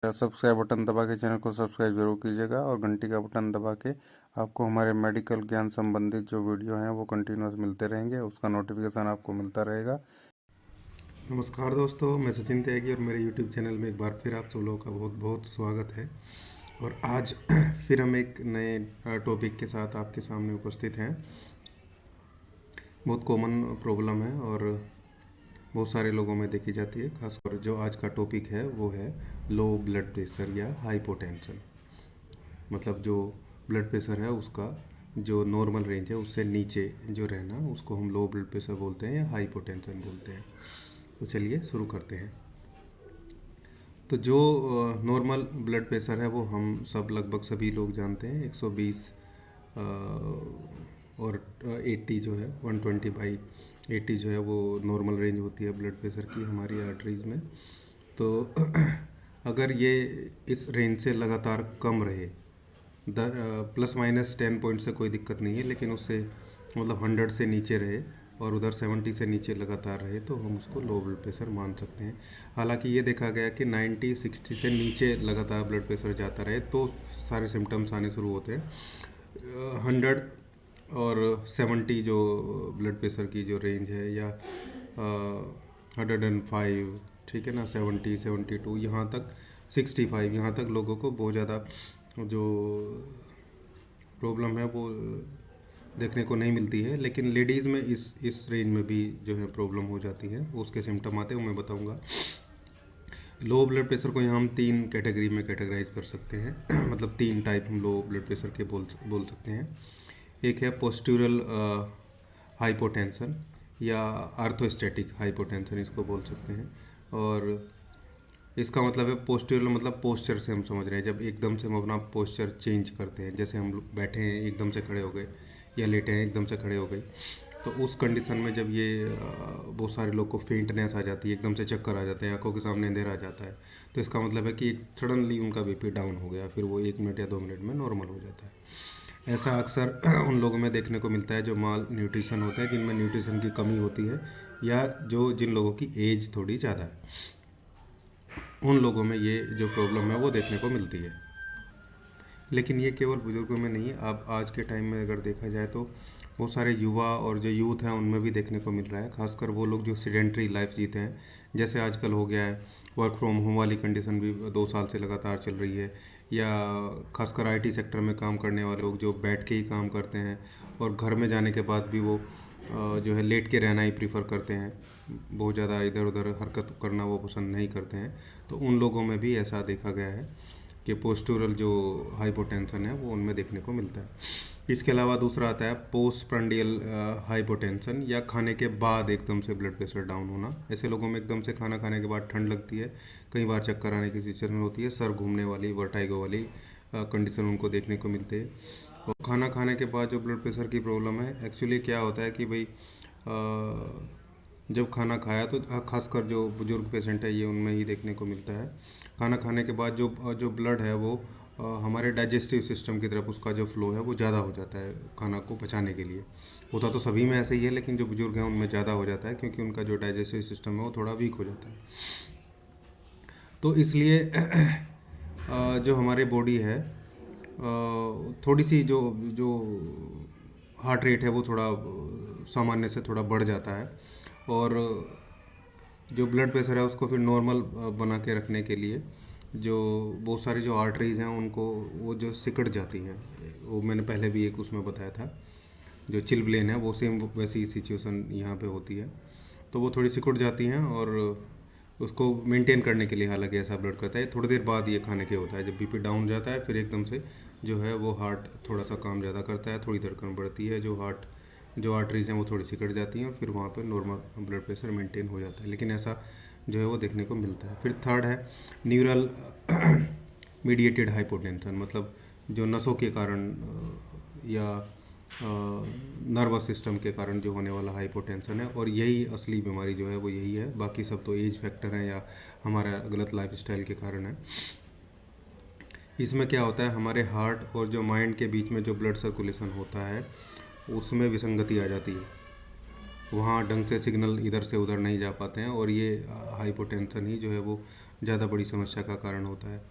Subscribe button दबा के channel को सब्सक्राइब जरूर कीजिएगा और घंटी का बटन दबा के आपको हमारे मेडिकल ज्ञान संबंधित जो वीडियो हैं वो कंटिन्यूस मिलते रहेंगे, उसका नोटिफिकेशन आपको मिलता रहेगा। नमस्कार दोस्तों, मैं सचिन त्यागी और मेरे YouTube चैनल में एक बार फिर आप सब लोगों का बहुत बहुत स्वागत है। और आज फिर हम एक नए टॉपिक के साथ आपके सामने उपस्थित हैं। बहुत कॉमन प्रॉब्लम है और बहुत सारे लोगों में देखी जाती है। खासकर जो आज का टॉपिक है वो है लो ब्लड प्रेशर या हाइपोटेंशन। मतलब जो ब्लड प्रेशर है उसका जो नॉर्मल रेंज है उससे नीचे जो रहना, उसको हम लो ब्लड प्रेशर बोलते हैं या हाइपोटेंशन बोलते हैं। तो चलिए शुरू करते हैं। तो जो नॉर्मल ब्लड प्रेशर है वो हम सब लगभग सभी लोग जानते हैं, 120 और 80 जो है 120/80 जो है वो नॉर्मल रेंज होती है ब्लड प्रेशर की हमारी आर्टरीज में। तो अगर ये इस रेंज से लगातार कम रहे, ±10 पॉइंट से कोई दिक्कत नहीं है, लेकिन उससे मतलब 100 से नीचे रहे और उधर 70 से नीचे लगातार रहे तो हम उसको लो ब्लड प्रेशर मान सकते हैं। हालांकि ये देखा गया कि 90-60 से नीचे लगातार ब्लड प्रेशर जाता रहे तो सारे सिम्टम्स आने शुरू होते हैं। 100 और 70 जो ब्लड प्रेशर की जो रेंज है, या 105, ठीक है ना, 70, 72, यहाँ तक 65, यहाँ तक लोगों को बहुत ज़्यादा जो प्रॉब्लम है वो देखने को नहीं मिलती है। लेकिन लेडीज़ में इस रेंज में भी जो है प्रॉब्लम हो जाती है, उसके सिम्टम आते हैं, वो मैं बताऊंगा। लो ब्लड प्रेशर को यहाँ हम 3 कैटेगरी में कैटेगराइज कर सकते हैं मतलब 3 टाइप हम लो ब्लड प्रेशर के बोल सकते हैं। एक है पोस्टूरल हाइपोटेंशन या आर्थोस्टैटिक हाइपोटेंशन, इसको बोल सकते हैं। और इसका मतलब है पोस्टूरल मतलब पोस्चर से हम समझ रहे हैं, जब एकदम से हम अपना पोस्चर चेंज करते हैं, जैसे हम बैठे हैं एकदम से खड़े हो गए या लेटे हैं एकदम से खड़े हो गए, तो उस कंडीशन में जब ये बहुत सारे लोग को फेंटनेस आ जाती है, एकदम से चक्कर आ जाते हैं, आंखों के सामने अंधेरा आ जाता है, तो इसका मतलब है कि सडनली उनका बीपी डाउन हो गया, फिर वो 1 मिनट या 2 मिनट में नॉर्मल हो जाता है। ऐसा अक्सर उन लोगों में देखने को मिलता है जो माल न्यूट्रिशन होते हैं, जिनमें न्यूट्रिशन की कमी होती है, या जिन लोगों की एज थोड़ी ज़्यादा है, उन लोगों में ये जो प्रॉब्लम है वो देखने को मिलती है। लेकिन ये केवल बुजुर्गों में नहीं है, अब आज के टाइम में अगर देखा जाए तो बहुत सारे युवा और जो यूथ हैं उनमें भी देखने को मिल रहा है। खासकर वो लोग जो सेडेंट्री लाइफ जीते हैं, जैसे आजकल हो गया है वर्क फ्रॉम होम वाली कंडीशन भी 2 साल से लगातार चल रही है, या खासकर आईटी सेक्टर में काम करने वाले लोग जो बैठ के ही काम करते हैं और घर में जाने के बाद भी वो जो है लेट के रहना ही प्रीफर करते हैं, बहुत ज़्यादा इधर उधर हरकत करना वो पसंद नहीं करते हैं। तो उन लोगों में भी ऐसा देखा गया है कि पोस्टूरल जो हाइपोटेंशन है वो उनमें देखने को मिलता है। इसके अलावा दूसरा आता है पोस्ट प्रैंडियल हाइपोटेंशन, या खाने के बाद एकदम से ब्लड प्रेशर डाउन होना। ऐसे लोगों में एकदम से खाना खाने के बाद ठंड लगती है, कई बार चक्कर आने की सिचुएशन होती है, सर घूमने वाली वर्टाइगो वाली कंडीशन उनको देखने को मिलते हैं। और खाना खाने के बाद जो ब्लड प्रेशर की प्रॉब्लम है, एक्चुअली क्या होता है कि भाई जब खाना खाया तो खासकर जो बुजुर्ग पेशेंट है ये उनमें ही देखने को मिलता है। खाना खाने के बाद जो ब्लड है वो हमारे डाइजेस्टिव सिस्टम की तरफ उसका जो फ्लो है वो ज़्यादा हो जाता है खाना को पचाने के लिए। होता तो सभी में ऐसे ही है, लेकिन जो बुजुर्ग हैं उनमें ज़्यादा हो जाता है क्योंकि उनका जो डाइजेस्टिव सिस्टम है वो थोड़ा वीक हो जाता है। तो इसलिए जो हमारी बॉडी है थोड़ी सी जो जो हार्ट रेट है वो थोड़ा सामान्य से थोड़ा बढ़ जाता है, और जो ब्लड प्रेशर है उसको फिर नॉर्मल बना के रखने के लिए जो बहुत सारी जो आर्टरीज़ हैं उनको वो जो सिकुड़ जाती हैं, वो मैंने पहले भी एक उसमें बताया था, जो चिलब्लेन है वो सेम वैसी सिचुएशन यहाँ पे होती है। तो वो थोड़ी सिकुड़ जाती हैं और उसको मेंटेन करने के लिए हालांकि ऐसा ब्लड करता है, थोड़ी देर बाद ये खाने के होता है, जब बीपी डाउन जाता है फिर एकदम से जो है वो हार्ट थोड़ा सा काम ज़्यादा करता है, थोड़ी धड़कन बढ़ती है, जो आर्टरीज हैं वो थोड़ी सिकुड़ जाती हैं और फिर वहाँ पर नॉर्मल ब्लड प्रेशर मेंटेन हो जाता है। लेकिन ऐसा जो है वो देखने को मिलता है। फिर थर्ड है न्यूरल मीडिएटेड हाइपोटेंशन, मतलब जो नसों के कारण या नर्वस सिस्टम के कारण जो होने वाला हाइपोटेंशन है, और यही असली बीमारी जो है वो यही है। बाकी सब तो एज फैक्टर है या हमारा गलत लाइफस्टाइल के कारण है। इसमें क्या होता है, हमारे हार्ट और जो माइंड के बीच में जो ब्लड सर्कुलेशन होता है उसमें विसंगति आ जाती है, वहाँ ढंग से सिग्नल इधर से उधर नहीं जा पाते हैं, और ये हाइपोटेंशन ही जो है वो ज़्यादा बड़ी समस्या का कारण होता है।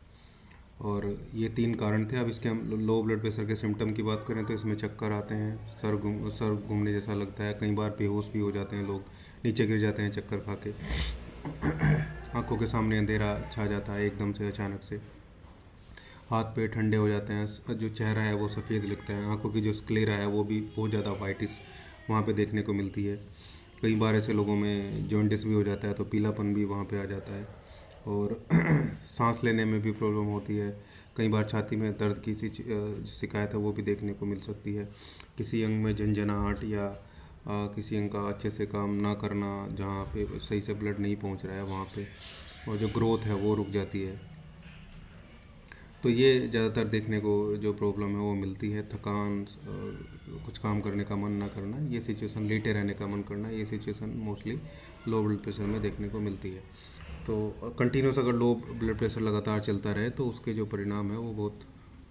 और ये 3 कारण थे। अब इसके हम लो ब्लड प्रेशर के सिम्टम की बात करें तो इसमें चक्कर आते हैं, सर घूमने जैसा लगता है, कई बार बेहोश भी हो जाते हैं लोग, नीचे गिर जाते हैं चक्कर खा के, आंखों के सामने अंधेरा छा जाता है एकदम से अचानक से, हाथ पैर ठंडे हो जाते हैं, जो चेहरा है वो सफ़ेद दिखता है, आंखों की जो स्क्लेरा है वो भी बहुत ज़्यादा वाइटिस वहाँ पे देखने को मिलती है। कई बार ऐसे लोगों में जॉन्डिस भी हो जाता है, तो पीलापन भी वहाँ पे आ जाता है। और सांस लेने में भी प्रॉब्लम होती है। कई बार छाती में दर्द की शिकायत है वो भी देखने को मिल सकती है। किसी अंग में झंझनाहट या किसी अंग का अच्छे से काम ना करना, जहाँ पे सही से ब्लड नहीं पहुँच रहा है वहाँ पे, और जो ग्रोथ है वो रुक जाती है। तो ये ज़्यादातर देखने को जो प्रॉब्लम है वो मिलती है। थकान, कुछ काम करने का मन ना करना, ये सिचुएशन, लेटे रहने का मन करना, ये situation mostly low blood pressure में देखने को मिलती है। तो कंटिन्यूस अगर लो ब्लड प्रेशर लगातार चलता रहे तो उसके जो परिणाम है वो बहुत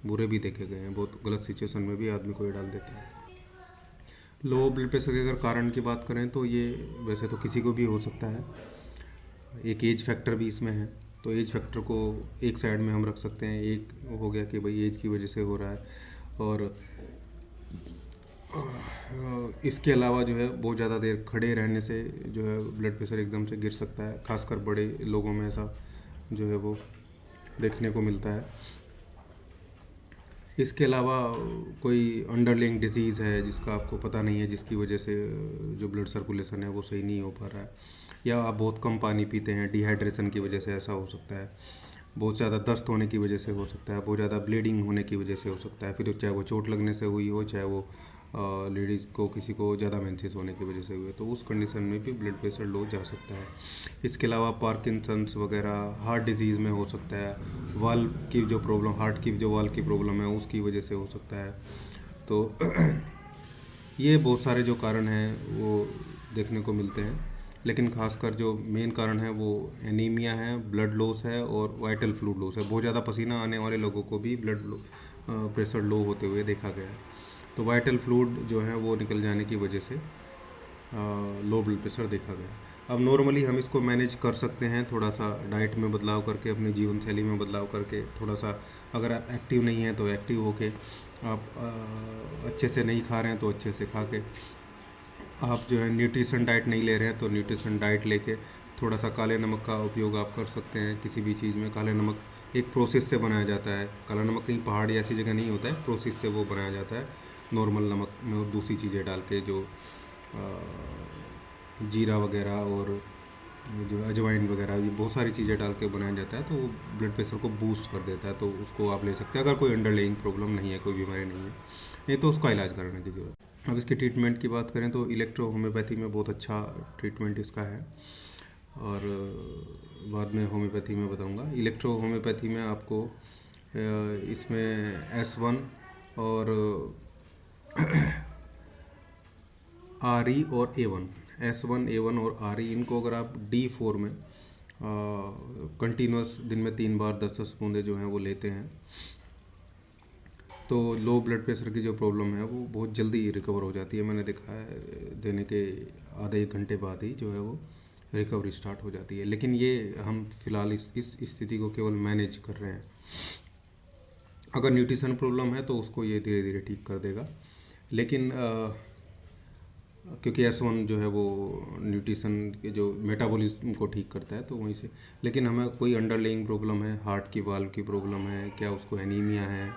बुरे भी देखे गए हैं, बहुत गलत सिचुएशन में भी आदमी को ये डाल देता है। लो ब्लड प्रेशर के अगर कारण की बात करें तो ये वैसे तो किसी को भी हो सकता है। एक एज फैक्टर भी इसमें है, तो एज फैक्टर को एक साइड में हम रख सकते हैं। एक हो गया कि भाई एज की वजह से हो रहा है, और इसके अलावा जो है बहुत ज़्यादा देर खड़े रहने से जो है ब्लड प्रेशर एकदम से गिर सकता है। खासकर बड़े लोगों में ऐसा जो है वो देखने को मिलता है। इसके अलावा कोई अंडरलिंग डिजीज़ है जिसका आपको पता नहीं है, जिसकी वजह से जो ब्लड सर्कुलेशन है वो सही नहीं हो पा रहा है, या आप बहुत कम पानी पीते हैं, डिहाइड्रेशन की वजह से ऐसा हो सकता है, बहुत ज़्यादा दस्त होने की वजह से हो सकता है, बहुत ज़्यादा ब्लीडिंग होने की वजह से हो सकता है, फिर चाहे वो चोट लगने से हुई हो, चाहे वो लेडीज़ को किसी को ज़्यादा मेंसेस होने की वजह से हुए, तो उस कंडीशन में भी ब्लड प्रेशर लो जा सकता है। इसके अलावा पार्किंसंस वगैरह हार्ट डिजीज़ में हो सकता है, वाल्व की जो प्रॉब्लम, हार्ट की जो वाल्व की प्रॉब्लम है उसकी वजह से हो सकता है। तो ये बहुत सारे जो कारण हैं वो देखने को मिलते हैं, लेकिन खासकर जो मेन कारण है वो एनीमिया है, ब्लड लॉस है और वाइटल फ्लूइड लॉस है। बहुत ज़्यादा पसीना आने वाले लोगों को भी ब्लड प्रेशर लो होते हुए देखा गया है। तो वाइटल फ्लूइड जो है वो निकल जाने की वजह से लो ब्लड प्रेशर देखा गया। अब नॉर्मली हम इसको मैनेज कर सकते हैं, थोड़ा सा डाइट में बदलाव करके, अपनी जीवन शैली में बदलाव करके, थोड़ा सा अगर आप एक्टिव नहीं हैं तो एक्टिव होके, आप अच्छे से नहीं खा रहे हैं तो अच्छे से खा के, आप जो है न्यूट्रिशन डाइट नहीं ले रहे हैं तो न्यूट्रिशन डाइट लेके, थोड़ा सा काले नमक का उपयोग आप कर सकते हैं किसी भी चीज़ में। काले नमक एक प्रोसेस से बनाया जाता है, काला नमक कहीं पहाड़ ऐसी जगह नहीं होता है, प्रोसेस से वो बनाया जाता है नॉर्मल नमक में, और दूसरी चीज़ें डाल के, जो जीरा वगैरह और जो अजवाइन वगैरह, ये बहुत सारी चीज़ें डाल के बनाया जाता है, तो वो ब्लड प्रेशर को बूस्ट कर देता है। तो उसको आप ले सकते हैं अगर कोई अंडरलाइंग प्रॉब्लम नहीं है, कोई बीमारी नहीं है, नहीं तो उसका इलाज कराने की जरूरत है। अब इसके ट्रीटमेंट की बात करें तो इलेक्ट्रो होम्योपैथी में बहुत अच्छा ट्रीटमेंट इसका है, और बाद में होम्योपैथी में बताऊंगा। इलेक्ट्रो होम्योपैथी में आपको इसमें S1 और RE और A1, S1 A1 और RE, इनको अगर आप D4 में कंटिन्यूस दिन में 3 बार 10-10 बूंदे जो हैं वो लेते हैं, तो लो ब्लड प्रेशर की जो प्रॉब्लम है वो बहुत जल्दी रिकवर हो जाती है। मैंने देखा है देने के आधे 1 घंटे बाद ही जो है वो रिकवरी स्टार्ट हो जाती है। लेकिन ये हम फिलहाल इस स्थिति को केवल मैनेज कर रहे हैं। अगर न्यूट्रिशन प्रॉब्लम है तो उसको ये धीरे धीरे ठीक कर देगा, लेकिन क्योंकि S1 जो है वो न्यूट्रिशन के जो मेटाबॉलिज्म को ठीक करता है, तो वहीं से। लेकिन हमें कोई अंडरलाइंग प्रॉब्लम है, हार्ट की वाल्व की प्रॉब्लम है, क्या उसको एनीमिया है,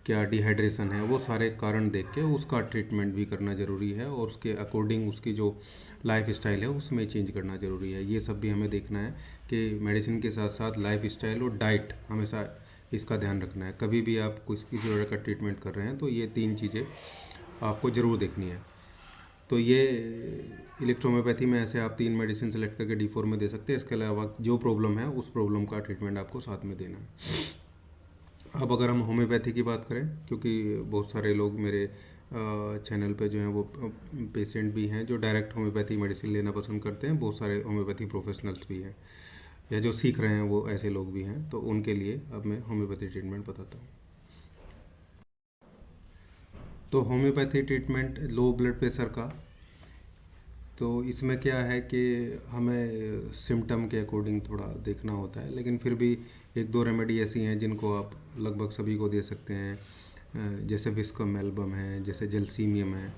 क्या डिहाइड्रेशन है, वो सारे कारण देख के उसका ट्रीटमेंट भी करना ज़रूरी है, और उसके अकॉर्डिंग उसकी जो लाइफ स्टाइल है उसमें चेंज करना ज़रूरी है। ये सब भी हमें देखना है कि मेडिसिन के साथ साथ लाइफ स्टाइल और डाइट हमेशा इसका ध्यान रखना है। कभी भी आप किसी तरह का ट्रीटमेंट कर रहे हैं तो ये 3 चीज़ें आपको ज़रूर देखनी है। तो ये इलेक्ट्रोहोम्योपैथी में ऐसे आप 3 मेडिसिन सेलेक्ट करके D4 में दे सकते हैं। इसके अलावा जो प्रॉब्लम है उस प्रॉब्लम का ट्रीटमेंट आपको साथ में देना है। अब अगर हम होम्योपैथी की बात करें, क्योंकि बहुत सारे लोग मेरे चैनल पे जो हैं वो पेशेंट भी हैं जो डायरेक्ट होम्योपैथी मेडिसिन लेना पसंद करते हैं, बहुत सारे होम्योपैथी प्रोफेशनल्स भी हैं, या जो सीख रहे हैं वो ऐसे लोग भी हैं, तो उनके लिए अब मैं होम्योपैथी ट्रीटमेंट बताता हूँ। तो homeopathy treatment low blood pressure का तो इसमें क्या है कि हमें सिम्टम के अकॉर्डिंग थोड़ा देखना होता है, लेकिन फिर भी एक दो रेमेडी ऐसी हैं जिनको आप लगभग सभी को दे सकते हैं। जैसे विस्कम एल्बम है, जैसे जेलसीमियम है,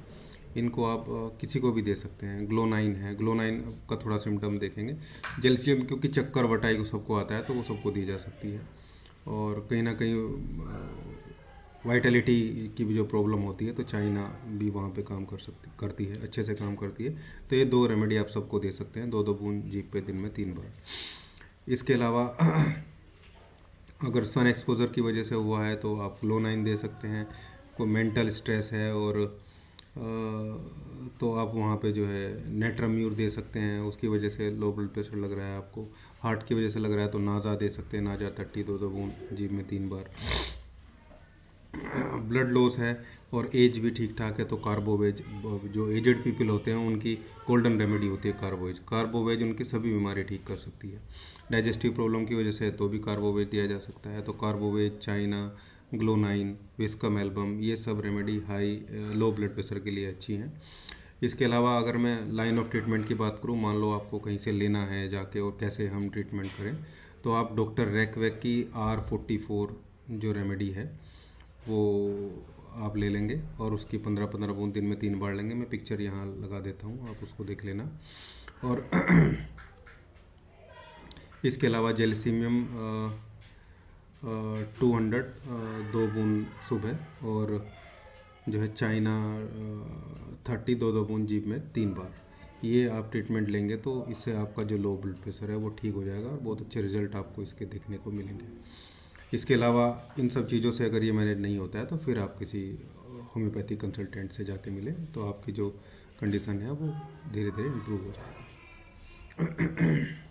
इनको आप किसी को भी दे सकते हैं। ग्लोनाइन है, ग्लोनाइन का थोड़ा सिम्टम देखेंगे। जेलसियम क्योंकि चक्कर वटाई को सबको आता है तो वो सबको दी जा सकती है। और कहीं ना कहीं वाइटलिटी की भी जो प्रॉब्लम होती है तो चाइना भी वहाँ पे काम करती है, अच्छे से काम करती है। तो ये दो रेमेडी आप सबको दे सकते हैं, 2-2 बूंद जीभ पे दिन में 3 बार। इसके अलावा अगर सन एक्सपोजर की वजह से हुआ है तो आप ग्लोनाइन दे सकते हैं। कोई मेंटल स्ट्रेस है और तो आप वहाँ पे जो है नेट्राम्यूर दे सकते हैं, उसकी वजह से लो ब्लड प्रेशर लग रहा है आपको। हार्ट की वजह से लग रहा है तो नाज़ा दे सकते हैं, नाज़ा 30 2-2 बूंद जीभ में 3 बार। ब्लड लॉस है और एज भी ठीक ठाक है तो कार्बोवेज, जो एजड पीपल होते हैं उनकी गोल्डन रेमेडी होती है कार्बोवेज। कार्बोवेज उनकी सभी बीमारी ठीक कर सकती है। डाइजेस्टिव प्रॉब्लम की वजह से तो भी कार्बोवेज दिया जा सकता है। तो कार्बोवेज, चाइना, ग्लोनाइन, विस्कम एल्बम, ये सब remedy high low blood pressure के लिए अच्छी हैं। इसके अलावा अगर मैं लाइन ऑफ ट्रीटमेंट की बात करूँ, मान लो आपको कहीं से लेना है जाके और कैसे हम ट्रीटमेंट करें, तो आप डॉक्टर रैकवेक की R44 जो रेमेडी है वो आप ले लेंगे और उसकी 15-15 बूंद दिन में 3 बार लेंगे। मैं पिक्चर यहाँ लगा देता हूँ, आप उसको देख लेना। और इसके अलावा जेलसीमियम 200 2 बूंद सुबह, और जो है चाइना 30 2-2 बूंद जीभ में 3 बार। ये आप ट्रीटमेंट लेंगे तो इससे आपका जो लो ब्लड प्रेशर है वो ठीक हो जाएगा और बहुत अच्छे रिजल्ट आपको इसके देखने को मिलेंगे। इसके अलावा इन सब चीज़ों से अगर ये मैनेज नहीं होता है तो फिर आप किसी होम्योपैथी कंसल्टेंट से जाके मिलें तो आपकी जो कंडीशन है वो धीरे धीरे इम्प्रूव हो जाएगी।